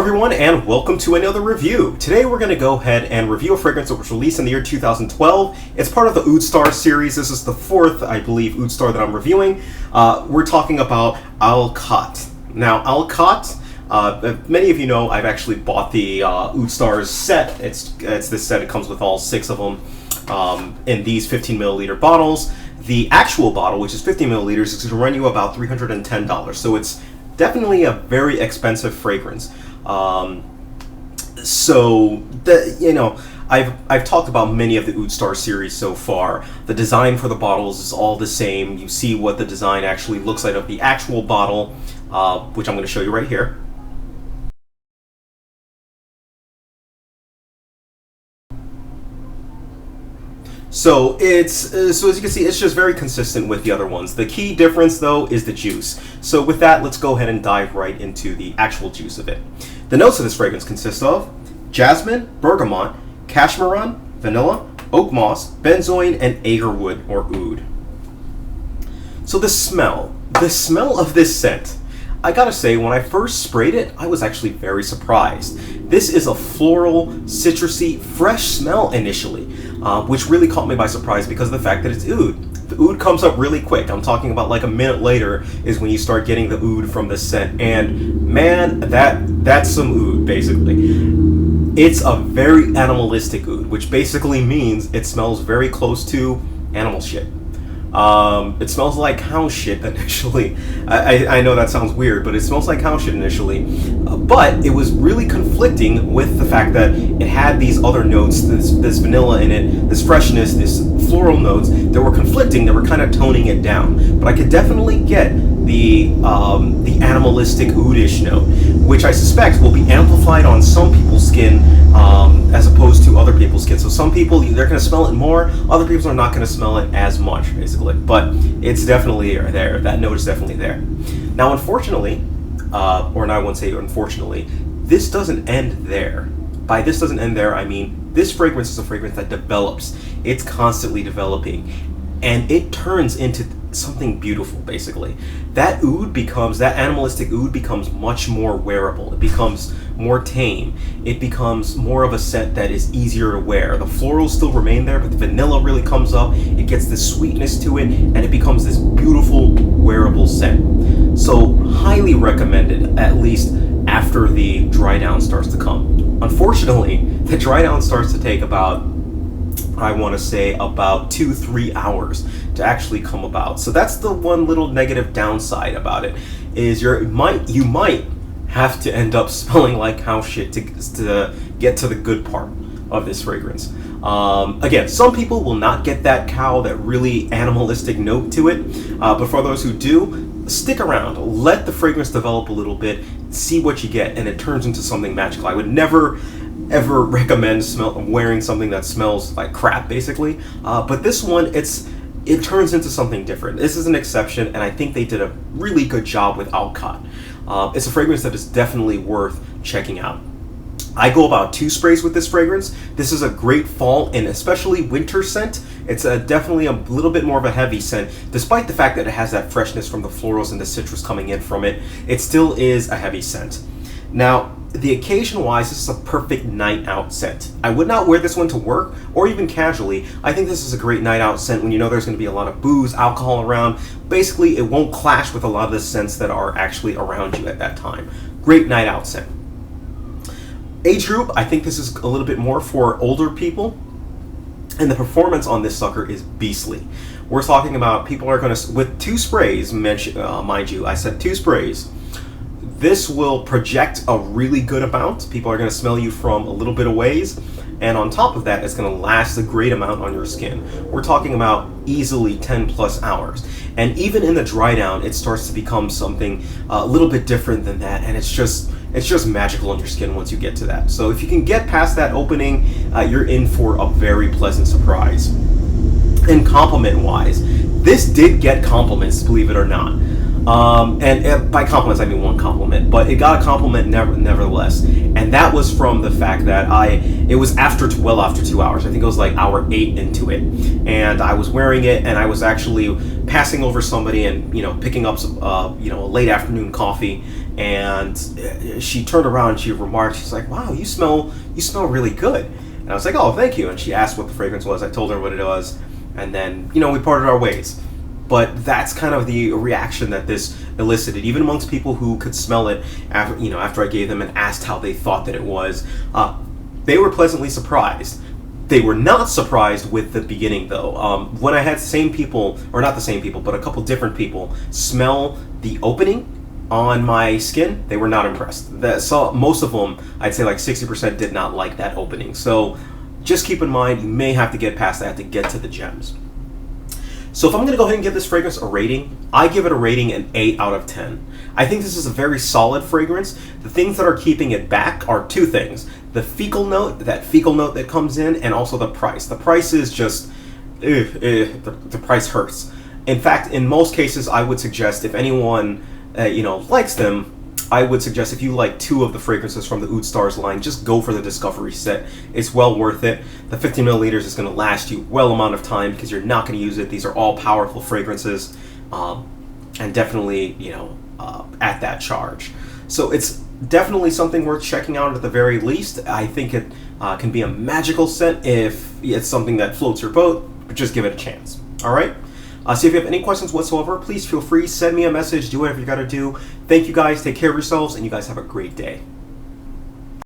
everyone, and welcome to another review. Today we're going to go ahead and review a fragrance that was released in the year 2012. It's part of the Oud Star series. This is the fourth, I believe, Oud Star that I'm reviewing. We're talking about Al-Khat. Now, Al-Khat, many of you know I've actually bought the Oud Stars set. It's this set. It comes with all 6 of them in these 15 milliliter bottles. The actual bottle, which is 50 milliliters, is going to run you about $310. So it's definitely a very expensive fragrance. I've talked about many of the Oud Star series so far. The design for the bottles is all the same. You see what the design actually looks like of the actual bottle, which I'm going to show you right here. So as you can see, it's just very consistent with the other ones. The key difference, though, is the juice. So with that, let's go ahead and dive right into the actual juice of it. The notes of this fragrance consist of jasmine, bergamot, cashmeran, vanilla, oak moss, benzoin, and agarwood or oud. So the smell of this scent, I gotta say, when I first sprayed it, I was actually very surprised. This is a floral, citrusy, fresh smell initially, which really caught me by surprise because of the fact that it's oud. The oud comes up really quick. I'm talking about like a minute later is when you start getting the oud from the scent, and man, that's some oud basically. It's a very animalistic oud, which basically means it smells very close to animal shit. It smells like cow shit initially. I know that sounds weird, but it smells like cow shit initially. But it was really conflicting with the fact that it had these other notes, this vanilla in it, this freshness, this floral notes that were conflicting, that were kind of toning it down. But I could definitely get the animalistic oudish note, which I suspect will be amplified on some people's skin as opposed to other people's skin. So some people, they're going to smell it more, other people are not going to smell it as much, basically. But it's definitely there. That note is definitely there. Now, unfortunately, or I won't say unfortunately, this doesn't end there. By this doesn't end there, I mean this fragrance is a fragrance that develops. It's constantly developing, and it turns into something beautiful, basically. That animalistic oud becomes much more wearable. It becomes more tame. It becomes more of a scent that is easier to wear. The florals still remain there, but the vanilla really comes up. It gets this sweetness to it, and it becomes this beautiful, wearable scent. So, highly recommended, at least after the dry down starts to come. Unfortunately, the dry down starts to take about, I want to say, about 2-3 hours to actually come about. So that's the one little negative downside about it, is you might have to end up smelling like cow shit to get to the good part of this fragrance. Again, some people will not get that that really animalistic note to it, but for those who do, stick around, let the fragrance develop a little bit, see what you get, and it turns into something magical. I would never ever recommend wearing something that smells like crap, basically. But this one, it turns into something different. This is an exception, and I think they did a really good job with Al-Khat. It's a fragrance that is definitely worth checking out. I go about 2 sprays with this fragrance. This is a great fall and especially winter scent. It's definitely a little bit more of a heavy scent. Despite the fact that it has that freshness from the florals and the citrus coming in from it, it still is a heavy scent. Now, the occasion-wise, this is a perfect night out scent. I would not wear this one to work or even casually. I think this is a great night out scent when you know there's going to be a lot of booze, alcohol around. Basically, it won't clash with a lot of the scents that are actually around you at that time. Great night out scent. Age group, I think this is a little bit more for older people. And the performance on this sucker is beastly. We're talking about people are going to, with 2 sprays, mind you, I said 2 sprays. This will project a really good amount. People are going to smell you from a little bit of ways. And on top of that, it's going to last a great amount on your skin. We're talking about easily 10 plus hours. And even in the dry down, it starts to become something a little bit different than that. And it's just magical on your skin once you get to that. So if you can get past that opening, you're in for a very pleasant surprise. And compliment-wise, this did get compliments, believe it or not. And by compliments, I mean 1 compliment, but it got a compliment nevertheless. And that was from the fact that it was after 2 hours. I think it was like hour 8 into it. And I was wearing it, and I was actually passing over somebody and, picking up some, a late afternoon coffee. and she turned around and she remarked, she's like, "Wow, you smell really good." And I was like, "Oh, thank you." And she asked what the fragrance was. I told her what it was, and then we parted our ways. But that's kind of the reaction that this elicited, even amongst people who could smell it after I gave them and asked how they thought that it was. They were pleasantly surprised. They were not surprised with the beginning, though. When I had the same people, or not the same people, but a couple different people smell the opening on my skin, they were not impressed. Most of them, I'd say like 60%, did not like that opening. So just keep in mind, you may have to get past that to get to the gems. So if I'm going to go ahead and give this fragrance a rating, I give it a rating an 8 out of 10. I think this is a very solid fragrance. The things that are keeping it back are two things. The fecal note that comes in, and also the price. The price is just, the price hurts. In fact, in most cases, I would suggest if anyone, likes them, I would suggest if you like 2 of the fragrances from the Oud Stars line, just go for the Discovery set. It's well worth it. The 50 milliliters is going to last you well amount of time because you're not going to use it. These are all powerful fragrances, and definitely, at that charge. So it's definitely something worth checking out at the very least. I think it can be a magical scent if it's something that floats your boat, but just give it a chance. All right? So if you have any questions whatsoever, please feel free, send me a message, do whatever you got to do. Thank you guys, take care of yourselves, and you guys have a great day.